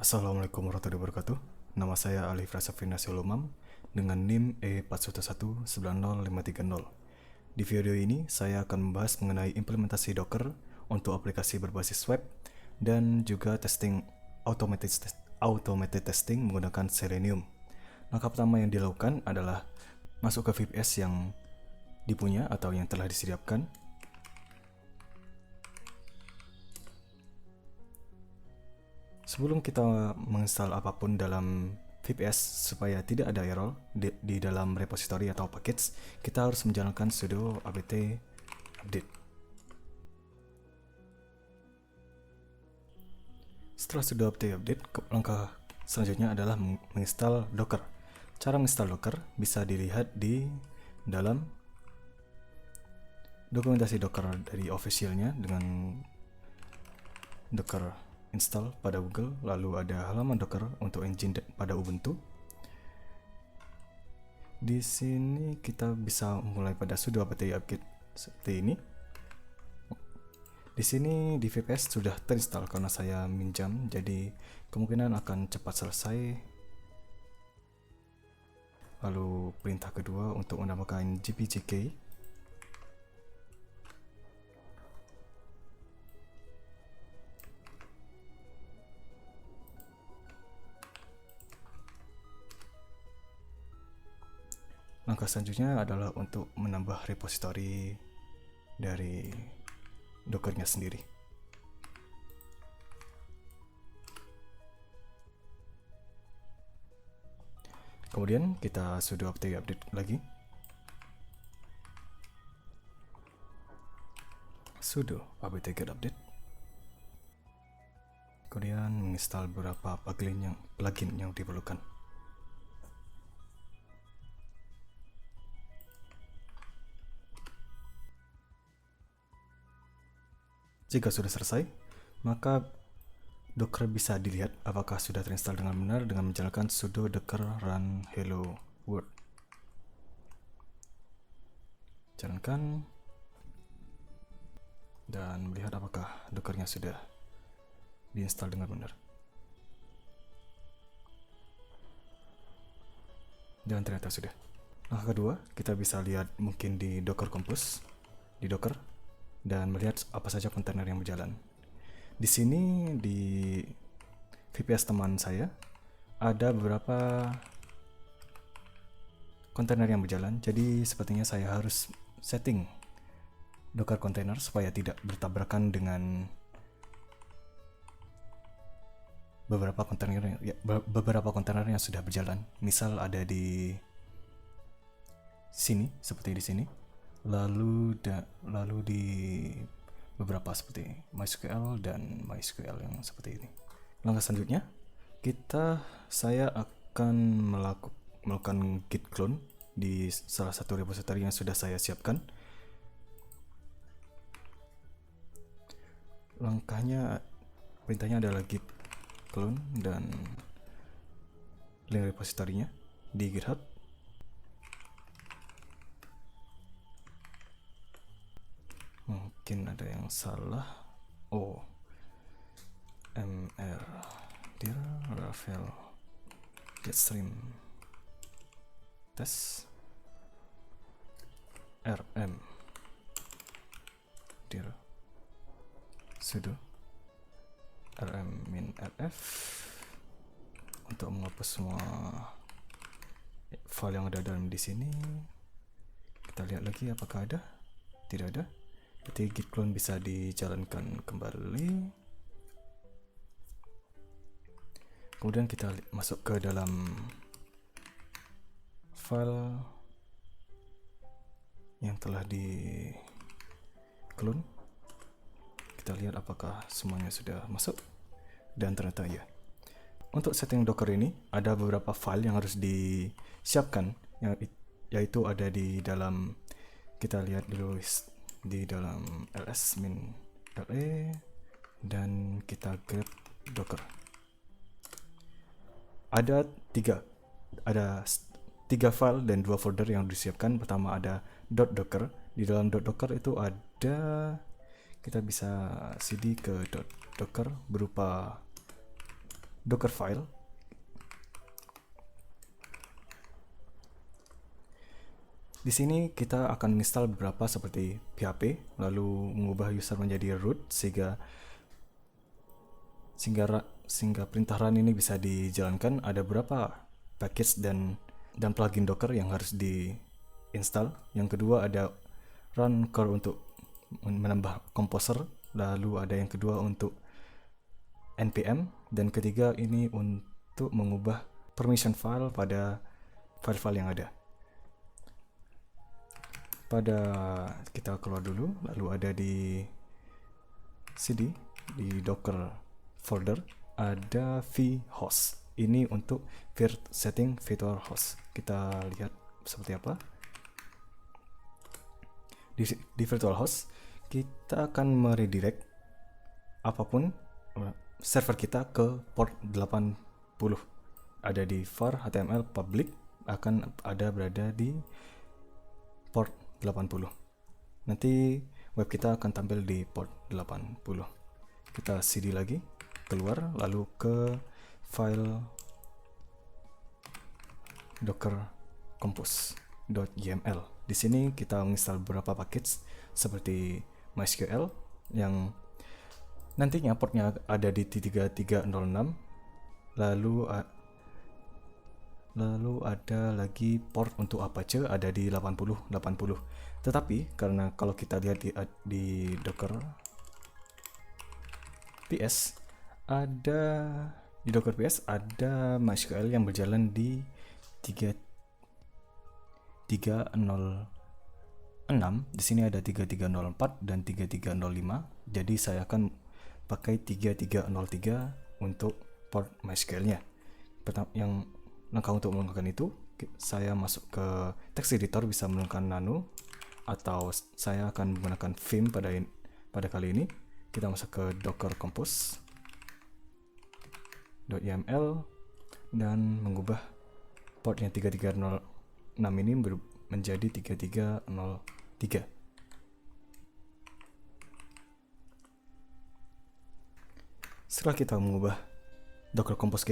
Assalamualaikum warahmatullahi wabarakatuh. Nama saya Alif Rasafina Solomam dengan NIM E41190530. Di video ini saya akan membahas mengenai implementasi Docker untuk aplikasi berbasis web dan juga testing automated testing menggunakan Selenium. Langkah pertama yang dilakukan adalah masuk ke VPS yang dipunya atau yang telah disediakan. Sebelum kita menginstal apapun dalam VPS supaya tidak ada error di dalam repository atau package, kita harus menjalankan sudo apt update. Setelah sudo apt update, langkah selanjutnya adalah menginstal Docker. Cara menginstal Docker bisa dilihat di dalam dokumentasi Docker dari officialnya dengan Docker install pada Google, lalu ada halaman Docker untuk engine pada Ubuntu. Di sini kita bisa mulai pada sudo apt update seperti ini. Di sini di VPS sudah terinstall karena saya minjam, jadi kemungkinan akan cepat selesai. Lalu perintah kedua untuk menambahkan gpgk. Langkah selanjutnya adalah untuk menambah repository dari Dockernya sendiri. Kemudian kita sudo apt update lagi. Sudo apt get update. Kemudian menginstal beberapa plugin yang diperlukan. Jika sudah selesai, maka Docker bisa dilihat apakah sudah terinstall dengan benar dengan menjalankan sudo docker run hello world. Jalankan dan melihat apakah Dockernya sudah diinstal dengan benar. Dan ternyata sudah. Langkah kedua, kita bisa lihat mungkin di Docker Compose, di Docker, dan melihat apa saja kontainer yang berjalan. Di sini di VPS teman saya ada beberapa kontainer yang berjalan, jadi sepertinya saya harus setting Docker container supaya tidak bertabrakan dengan beberapa kontainer yang sudah berjalan. Misal ada di sini, seperti di sini. Lalu di beberapa seperti MySQL dan MySQL yang seperti ini. Langkah selanjutnya, saya akan melakukan git clone di salah satu repository yang sudah saya siapkan. Perintahnya adalah git clone dan link repository-nya di GitHub. Mungkin ada yang salah. mr dir rafael jetstream test rm dir sudo rm min rf untuk menghapus semua file yang ada dalam di sini. Kita lihat lagi apakah ada. Tidak ada. Jadi git clone bisa dijalankan kembali. Kemudian kita masuk ke dalam file yang telah di clone. Kita lihat apakah semuanya sudah masuk, dan ternyata ya. Untuk setting Docker ini ada beberapa file yang harus disiapkan, yaitu ada di dalam, kita lihat dulu di dalam ls-le, dan kita grep docker. Ada tiga file dan 2 folder yang disiapkan. Pertama ada .docker. Di dalam .docker itu ada, kita bisa cd ke .docker berupa docker file. Di sini kita akan install beberapa seperti PHP, lalu mengubah user menjadi root sehingga perintah run ini bisa dijalankan. Ada beberapa package dan plugin Docker yang harus diinstal. Yang kedua ada run core untuk menambah composer, lalu ada yang kedua untuk npm, dan ketiga ini untuk mengubah permission file pada file-file yang ada. Kita keluar dulu, lalu ada di cd di docker folder ada vhost. Ini untuk setting virtual host. Kita lihat seperti apa. Di virtual host kita akan meredirect apapun server kita ke port 80. Ada di var html public akan ada berada di port 80. Nanti web kita akan tampil di port 80. Kita cd lagi, keluar, lalu ke file docker compose.yml. Di sini kita menginstal beberapa package seperti MySQL yang nantinya portnya ada di 3306, lalu ada lagi port untuk Apache ada di 80. Tetapi karena kalau kita lihat di Docker PS ada MySQL yang berjalan di 3306. Di sini ada 3304 dan 3305. Jadi saya akan pakai 3303 untuk port MySQL-nya. Yang langkah untuk melakukan itu, saya masuk ke text editor, bisa menggunakan nano, atau saya akan menggunakan vim pada kali ini. Kita masuk ke docker compose.yml dan mengubah portnya 3306 ini menjadi 3303. Setelah kita mengubah docker compose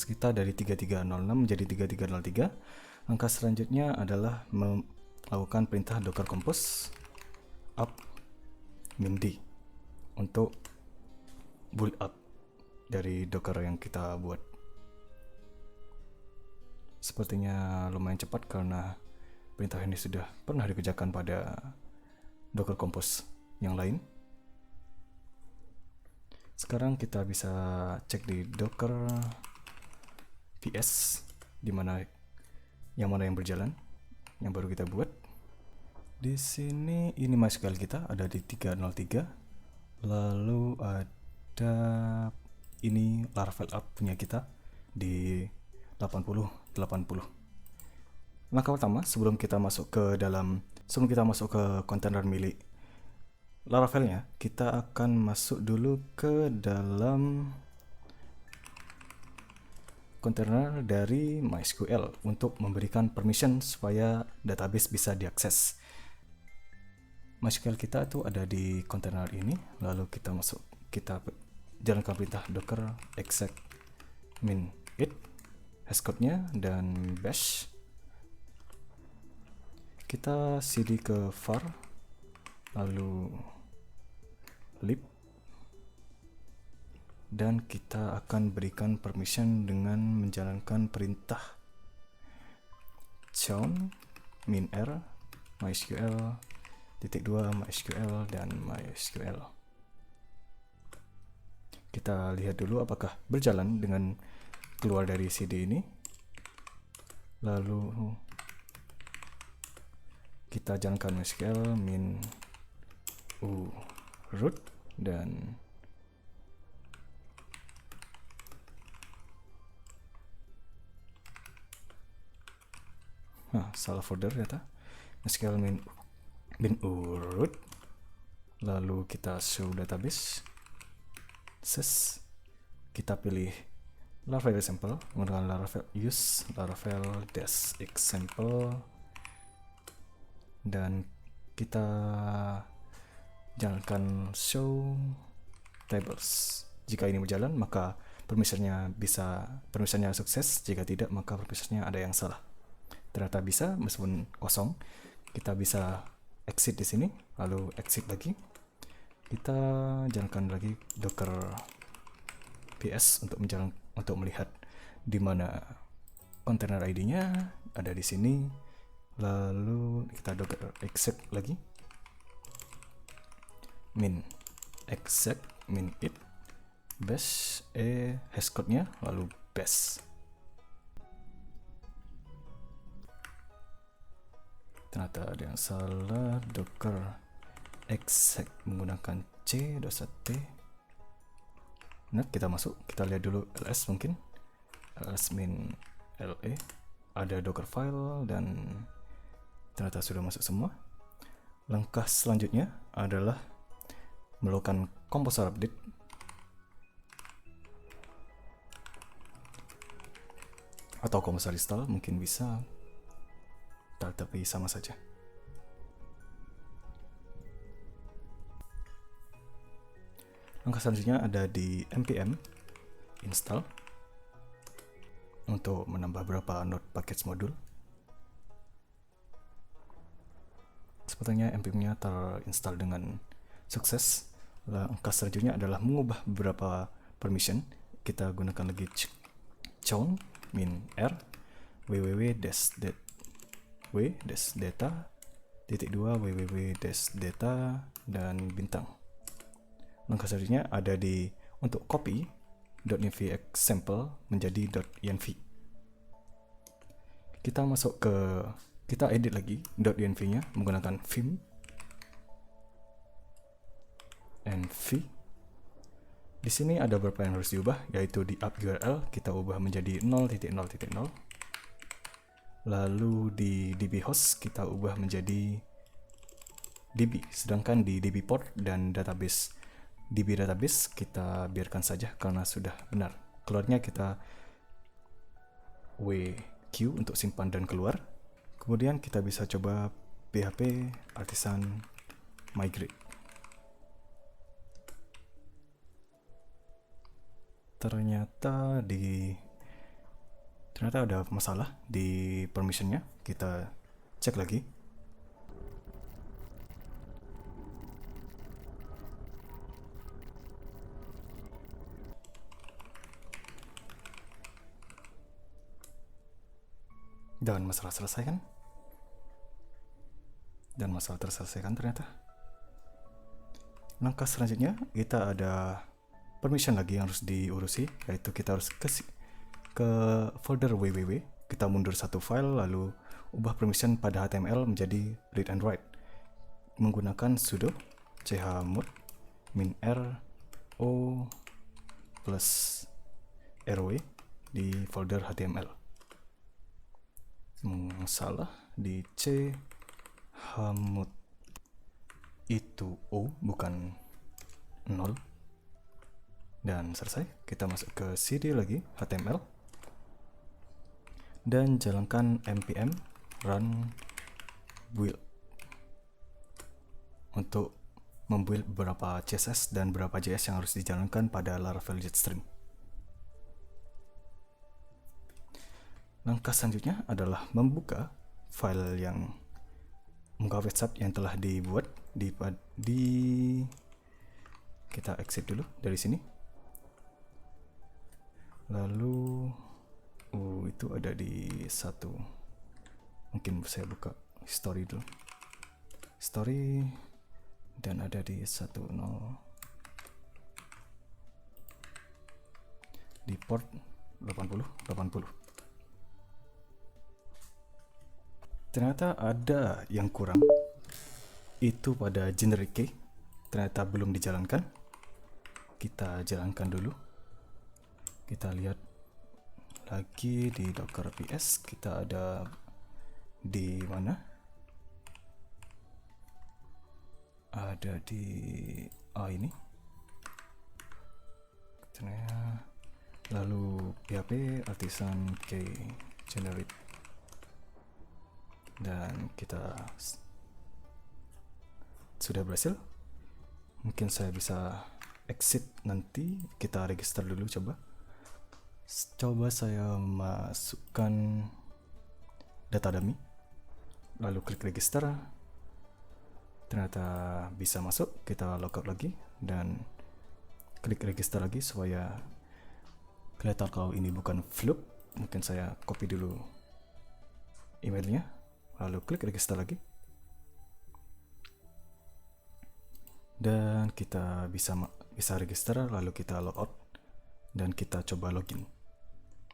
kita dari 3306 menjadi 3303, langkah selanjutnya adalah melakukan perintah docker compose up min-d untuk build up dari docker yang kita buat. Sepertinya lumayan cepat karena perintah ini sudah pernah dikerjakan pada docker compose yang lain. Sekarang kita bisa cek di docker ps yang mana yang berjalan, yang baru kita buat. Di sini ini MySQL kita ada di 303, lalu ada ini Laravel app punya kita di 80. Langkah pertama sebelum kita masuk ke kontainer milik Laravelnya, kita akan masuk dulu ke dalam kontainer dari MySQL untuk memberikan permission supaya database bisa diakses. MySQL kita itu ada di kontainer ini, lalu kita jalankan perintah docker exec min it, hashcode-nya, dan bash. Kita cd ke var, lalu lib, dan kita akan berikan permission dengan menjalankan perintah chown min-r mysql -2 mysql dan mysql. Kita lihat dulu apakah berjalan dengan keluar dari cd ini. Lalu kita jalankan mysql min root dan salah folder ternyata. mysql min root, lalu kita show database, kita pilih Laravel example menggunakan Laravel -example, dan kita jalankan show tables. Jika ini berjalan, maka permissionnya sukses. Jika tidak, maka permissionnya ada yang salah. Ternyata bisa, meskipun kosong. Kita bisa exit di sini, lalu exit lagi. Kita jalankan lagi docker ps untuk melihat di mana container ID-nya ada di sini. Lalu kita docker exec lagi, min exec min it bash hashcode-nya, lalu bash. Ternyata ada yang salah, docker exec menggunakan c.t. Nah, kita masuk, kita lihat dulu ls mungkin. ls min la, ada docker file dan ternyata sudah masuk semua. Langkah selanjutnya adalah melakukan composer update. Atau composer install mungkin bisa, tapi sama saja. Langkah selanjutnya ada di npm install untuk menambah beberapa node package modul. Sepertinya npm-nya terinstall dengan sukses. Langkah selanjutnya adalah mengubah beberapa permission. Kita gunakan lagi chown min r www-data www-data dan bintang. Langkah selanjutnya ada untuk copy .env example menjadi .env. Kita edit lagi .env-nya menggunakan vim env. Di sini ada beberapa yang harus diubah, yaitu di app URL kita ubah menjadi 0.0.0. Lalu di db host kita ubah menjadi db, sedangkan di db port dan database db database kita biarkan saja karena sudah benar. Keluarnya kita wq untuk simpan dan keluar. Kemudian kita bisa coba php artisan migrate. Ternyata ada masalah di permissionnya. Kita cek lagi. Dan masalah terselesaikan ternyata. Langkah selanjutnya kita ada permission lagi yang harus diurusi, yaitu kita harus ke folder www. Kita mundur satu file lalu ubah permission pada HTML menjadi read and write menggunakan sudo chmod min r o plus rw di folder HTML. Salah, di chmod itu o bukan 0. Dan selesai. Kita masuk ke cd lagi HTML dan jalankan npm run build untuk membuild beberapa CSS dan beberapa JS yang harus dijalankan pada Laravel Jetstream. Langkah selanjutnya adalah membuka website yang telah dibuat kita exit dulu dari sini. Lalu itu ada di satu, mungkin saya buka history dulu, history, dan ada di 10 di port 80. Ternyata ada yang kurang, itu pada generic key, ternyata belum dijalankan. Kita jalankan dulu. Kita lihat lagi di docker ps, kita ada di mana? Ada di ini. Lalu php artisan key generate, dan kita sudah berhasil. Mungkin saya bisa exit nanti kita register dulu. Coba saya masukkan data dummy, lalu klik register. Ternyata bisa masuk. Kita logout lagi dan klik register lagi supaya kelihatan kalau ini bukan fluke. Mungkin saya copy dulu emailnya, lalu klik register lagi. Dan kita bisa register, lalu kita logout dan kita coba login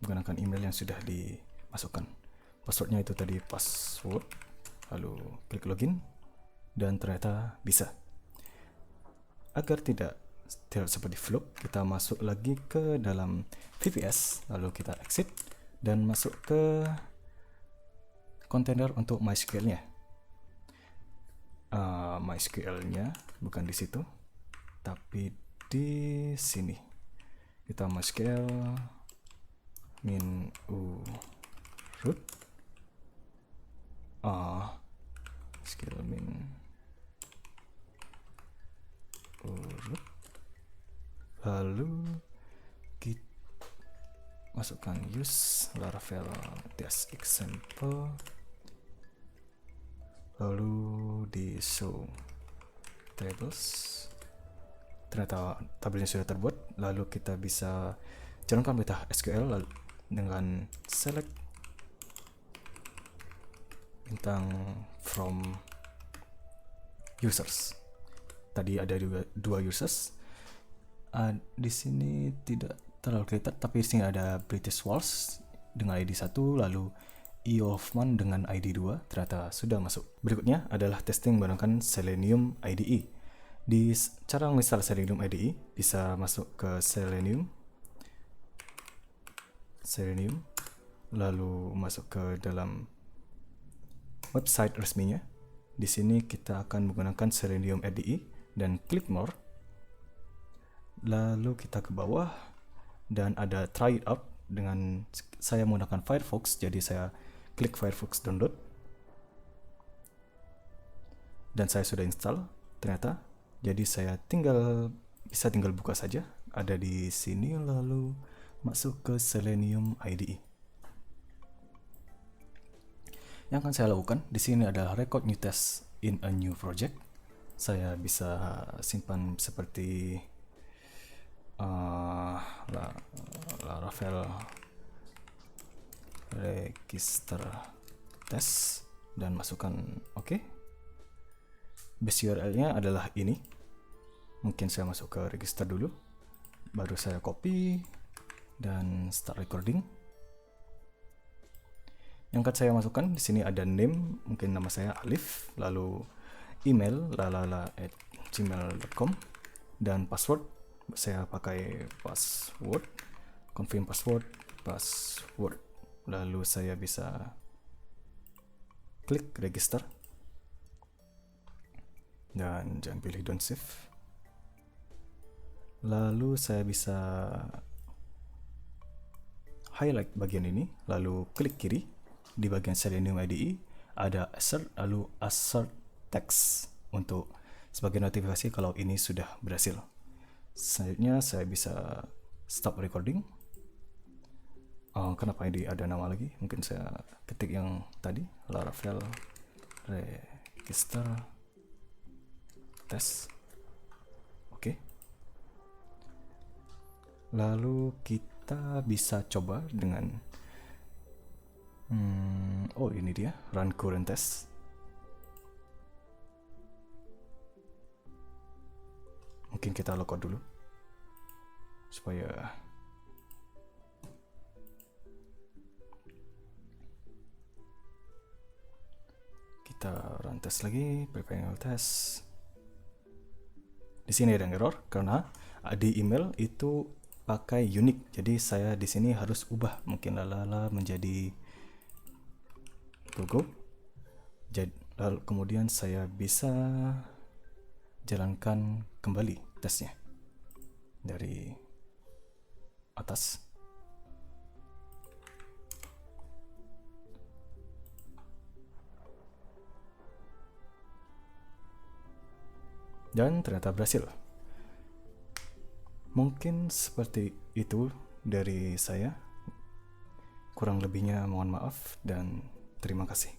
menggunakan email yang sudah dimasukkan. Passwordnya itu tadi password, lalu klik login dan ternyata bisa. Agar tidak seperti fluke, kita masuk lagi ke dalam VPS, lalu kita exit dan masuk ke kontainer untuk MySQL-nya. MySQL-nya bukan di situ, tapi di sini. Kita MySQL min u root MySQL min u root, lalu kita masukkan use Laravel example, lalu di show tables. Ternyata tabelnya sudah terbuat, lalu kita bisa jalankan perintah SQL lalu dengan select bintang from users. Tadi ada dua users. Di sini tidak terlalu kelihatan, tapi di sini ada British Walsh dengan ID 1, lalu E. Hoffman dengan ID 2. Ternyata sudah masuk. Berikutnya adalah testing menggunakan Selenium IDE. Di cara menginstal Selenium IDE, bisa masuk ke Selenium, lalu masuk ke dalam website resminya. Di sini kita akan menggunakan Selenium IDE dan klik more. Lalu kita ke bawah dan ada try it out. Dengan saya menggunakan Firefox, jadi saya klik Firefox download dan saya sudah install ternyata. Jadi saya bisa tinggal buka saja, ada di sini, lalu masuk ke Selenium IDE. Yang akan saya lakukan di sini adalah record new test in a new project. Saya bisa simpan seperti Laravel register test dan masukkan OK. Base URL-nya adalah ini. Mungkin saya masuk ke register dulu, baru saya copy dan start recording. Yang akan saya masukkan di sini ada name, mungkin nama saya Alif, lalu email lalala@gmail.com dan password saya pakai password, confirm password. Lalu saya bisa klik register dan jangan pilih don't save. Lalu saya bisa highlight bagian ini, lalu klik kiri. Di bagian Selenium IDE ada assert, lalu assert text untuk sebagai notifikasi kalau ini sudah berhasil. Selanjutnya saya bisa stop recording. Kenapa ini ada nama lagi? Mungkin saya ketik yang tadi, Laravel register test. Oke. Lalu kita bisa coba dengan ini dia, run current test. Mungkin kita logout dulu supaya kita run test lagi, prepare test. Di sini ada error karena di email itu pakai unique. Jadi saya di sini harus ubah mungkin lalala menjadi Google. Lalu kemudian saya bisa jalankan kembali tesnya dari atas. Dan ternyata berhasil. Mungkin seperti itu dari saya. Kurang lebihnya mohon maaf dan terima kasih.